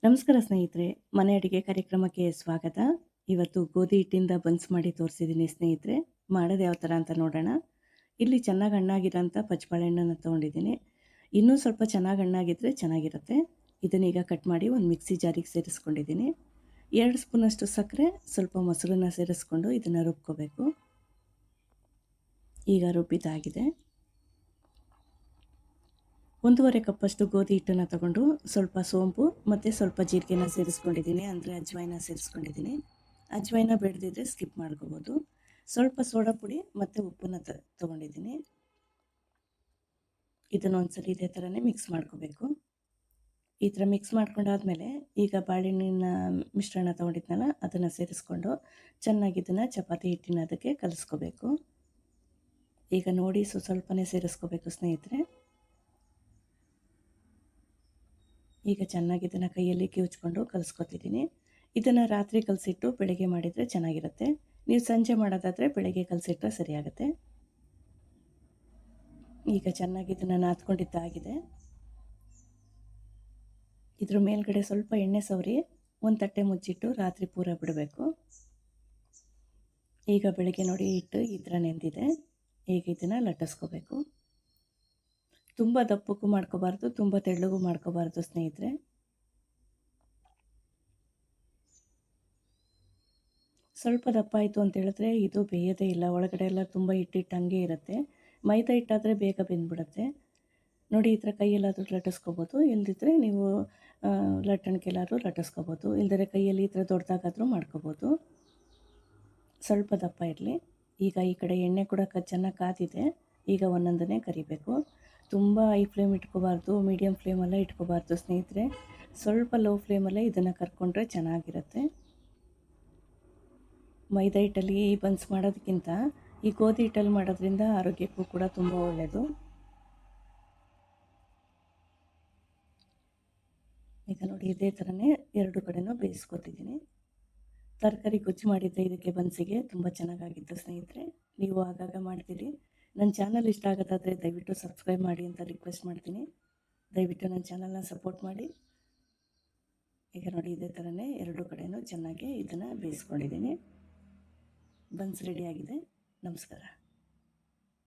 ನಮಸ್ಕಾರ ಸ್ನೇಹಿತರೆ. ಮನೆ ಅಡಿಗೆ ಕಾರ್ಯಕ್ರಮಕ್ಕೆ ಸ್ವಾಗತ. ಇವತ್ತು ಗೋಧಿ ಹಿಟ್ಟಿಂದ ಬನ್ಸ್ ಮಾಡಿ ತೋರಿಸಿದ್ದೀನಿ ಸ್ನೇಹಿತರೆ. ಮಾಡೋದು ಯಾವ ಥರ ಅಂತ ನೋಡೋಣ. ಇಲ್ಲಿ ಚೆನ್ನಾಗಿ ಹಣ್ಣಾಗಿರೋಂಥ ಪಚ್ಚಬಾಳೆಹಣ್ಣನ್ನು ತೊಗೊಂಡಿದ್ದೀನಿ. ಇನ್ನೂ ಸ್ವಲ್ಪ ಚೆನ್ನಾಗಿ ಹಣ್ಣಾಗಿದ್ದರೆ ಚೆನ್ನಾಗಿರುತ್ತೆ. ಇದನ್ನೀಗ ಕಟ್ ಮಾಡಿ ಒಂದು ಮಿಕ್ಸಿ ಜಾರಿಗೆ ಸೇರಿಸ್ಕೊಂಡಿದ್ದೀನಿ. 2 ಸ್ಪೂನಷ್ಟು ಸಕ್ಕರೆ, ಸ್ವಲ್ಪ ಮೊಸರನ್ನ ಸೇರಿಸ್ಕೊಂಡು ಇದನ್ನು ರುಬ್ಕೋಬೇಕು. ಈಗ ರುಬ್ಬಿದ್ದಾಗಿದೆ. 1 ಕಪ್ಪಷ್ಟು ಗೋಧಿ ಹಿಟ್ಟನ್ನು ತಗೊಂಡು ಸ್ವಲ್ಪ ಸೋಂಪು ಮತ್ತು ಸ್ವಲ್ಪ ಜೀರಿಗೆನ ಸೇರಿಸ್ಕೊಂಡಿದ್ದೀನಿ, ಅಂದರೆ ಅಜ್ವಾಯಿನ ಸೇರಿಸ್ಕೊಂಡಿದ್ದೀನಿ. ಅಜ್ವಾಯಿನ ಬೇಡದಿದ್ದರೆ ಸ್ಕಿಪ್ ಮಾಡ್ಕೋಬೋದು. ಸ್ವಲ್ಪ ಸೋಡಾ ಪುಡಿ ಮತ್ತು ಉಪ್ಪನ್ನು ತೊಗೊಂಡಿದ್ದೀನಿ. ಇದನ್ನು ಒಂದ್ಸಲ ಇದೇ ಥರನೇ ಮಿಕ್ಸ್ ಮಾಡ್ಕೋಬೇಕು. ಈ ಥರ ಮಿಕ್ಸ್ ಮಾಡ್ಕೊಂಡಾದ್ಮೇಲೆ ಈಗ ಬಾಳೆಹಣ್ಣಿನ ಮಿಶ್ರಣ ತೊಗೊಂಡಿದ್ನಲ್ಲ ಅದನ್ನು ಸೇರಿಸ್ಕೊಂಡು ಚೆನ್ನಾಗಿ ಇದನ್ನು ಚಪಾತಿ ಹಿಟ್ಟಿನ ಅದಕ್ಕೆ ಕಲಿಸ್ಕೋಬೇಕು. ಈಗ ನೋಡಿ ಸ್ವಲ್ಪನೇ ಸೇರಿಸ್ಕೋಬೇಕು ಸ್ನೇಹಿತರೆ. ಈಗ ಚೆನ್ನಾಗಿ ಇದನ್ನು ಕೈಯಲ್ಲಿ ಕಿವುಚ್ಕೊಂಡು ಕಲಿಸ್ಕೊತಿದ್ದೀನಿ. ಇದನ್ನು ರಾತ್ರಿ ಕಲಸಿಟ್ಟು ಬೆಳಗ್ಗೆ ಮಾಡಿದರೆ ಚೆನ್ನಾಗಿರುತ್ತೆ. ನೀವು ಸಂಜೆ ಮಾಡೋದಾದರೆ ಬೆಳಗ್ಗೆ ಕಲಸಿಟ್ರೆ ಸರಿಯಾಗುತ್ತೆ. ಈಗ ಚೆನ್ನಾಗಿ ಇದನ್ನು ನಾದ್ಕೊಂಡಿದ್ದಾಗಿದೆ. ಇದ್ರ ಮೇಲ್ಗಡೆ ಸ್ವಲ್ಪ ಎಣ್ಣೆ ಸವರಿ ಒಂದು ತಟ್ಟೆ ಮುಚ್ಚಿಟ್ಟು ರಾತ್ರಿ ಪೂರ ಬಿಡಬೇಕು. ಈಗ ಬೆಳಗ್ಗೆ ನೋಡಿ ಹಿಟ್ಟು ಈ ಥರ ನೆಂದಿದೆ. ಈಗ ಇದನ್ನು ಲಟ್ಟಿಸ್ಕೋಬೇಕು. ತುಂಬ ದಪ್ಪಕ್ಕೂ ಮಾಡ್ಕೋಬಾರ್ದು, ತುಂಬ ತೆಳ್ಳಗೂ ಮಾಡ್ಕೋಬಾರ್ದು ಸ್ನೇಹಿತರೆ. ಸ್ವಲ್ಪ ದಪ್ಪ ಆಯಿತು ಅಂತ ಹೇಳಿದ್ರೆ ಇದು ಬೇಯೋದೇ ಇಲ್ಲ. ಒಳಗಡೆ ಎಲ್ಲ ತುಂಬ ಹಿಟ್ಟಿಟ್ಟು ಹಂಗೆ ಇರುತ್ತೆ. ಮೈದಾ ಹಿಟ್ಟಾದರೆ ಬೇಗ ಬೆಂದ್ಬಿಡುತ್ತೆ. ನೋಡಿ ಈ ಥರ ಕೈಯಲ್ಲಾದರೂ ಲಟ್ಟಿಸ್ಕೋಬೋದು. ಇಲ್ಲದಿದ್ದರೆ ನೀವು ಲಟ್ಟಣಿಗೆಲ್ಲಾದರೂ ಲಟ್ಟಿಸ್ಕೋಬೋದು. ಇಲ್ಲದರೆ ಕೈಯಲ್ಲಿ ಈ ಥರ ದೊಡ್ಡದಾಗಾದರೂ ಮಾಡ್ಕೋಬೋದು. ಸ್ವಲ್ಪ ದಪ್ಪ ಇರಲಿ. ಈಗ ಈ ಕಡೆ ಎಣ್ಣೆ ಕೂಡ ಚೆನ್ನಾಗಿ ಕಾದಿದೆ. ಈಗ ಒಂದೊಂದನ್ನೇ ಕರಿಬೇಕು. ತುಂಬ ಹೈ ಫ್ಲೇಮ್ ಇಟ್ಕೋಬಾರ್ದು, ಮೀಡಿಯಮ್ ಫ್ಲೇಮಲ್ಲೇ ಇಟ್ಕೋಬಾರ್ದು ಸ್ನೇಹಿತರೆ. ಸ್ವಲ್ಪ ಲೋ ಫ್ಲೇಮಲ್ಲೇ ಇದನ್ನು ಕರ್ಕೊಂಡ್ರೆ ಚೆನ್ನಾಗಿರುತ್ತೆ. ಮೈದಾ ಹಿಟ್ಟಲ್ಲಿ ಬನ್ಸ್ ಮಾಡೋದಕ್ಕಿಂತ ಈ ಗೋಧಿ ಹಿಟ್ಟಲ್ಲಿ ಮಾಡೋದ್ರಿಂದ ಆರೋಗ್ಯಕ್ಕೂ ಕೂಡ ತುಂಬ ಒಳ್ಳೆಯದು. ಈಗ ನೋಡಿ ಇದೇ ಥರನೇ 2 ಕಡೆನೂ ಬೇಯಿಸ್ಕೊತಿದ್ದೀನಿ. ತರಕಾರಿ ಗೊಜ್ಜು ಮಾಡಿದ್ದೆ ಇದಕ್ಕೆ ಬನ್ಸಿಗೆ ತುಂಬ ಚೆನ್ನಾಗಾಗಿತ್ತು ಸ್ನೇಹಿತರೆ. ನೀವು ಆಗಾಗ ಮಾಡ್ತೀರಿ. ನನ್ನ ಚಾನಲ್ ಇಷ್ಟ ಆಗೋದಾದರೆ ದಯವಿಟ್ಟು ಸಬ್ಸ್ಕ್ರೈಬ್ ಮಾಡಿ ಅಂತ ರಿಕ್ವೆಸ್ಟ್ ಮಾಡ್ತೀನಿ. ದಯವಿಟ್ಟು ನನ್ನ ಚಾನಲ್ನ ಸಪೋರ್ಟ್ ಮಾಡಿ. ಈಗ ನೋಡಿ ಇದೇ ಥರನೇ 2 ಕಡೆನೂ ಚೆನ್ನಾಗಿ ಇದನ್ನು ಬೇಯಿಸ್ಕೊಂಡಿದ್ದೀನಿ. ಬನ್ಸ್ ರೆಡಿಯಾಗಿದೆ. ನಮಸ್ಕಾರ.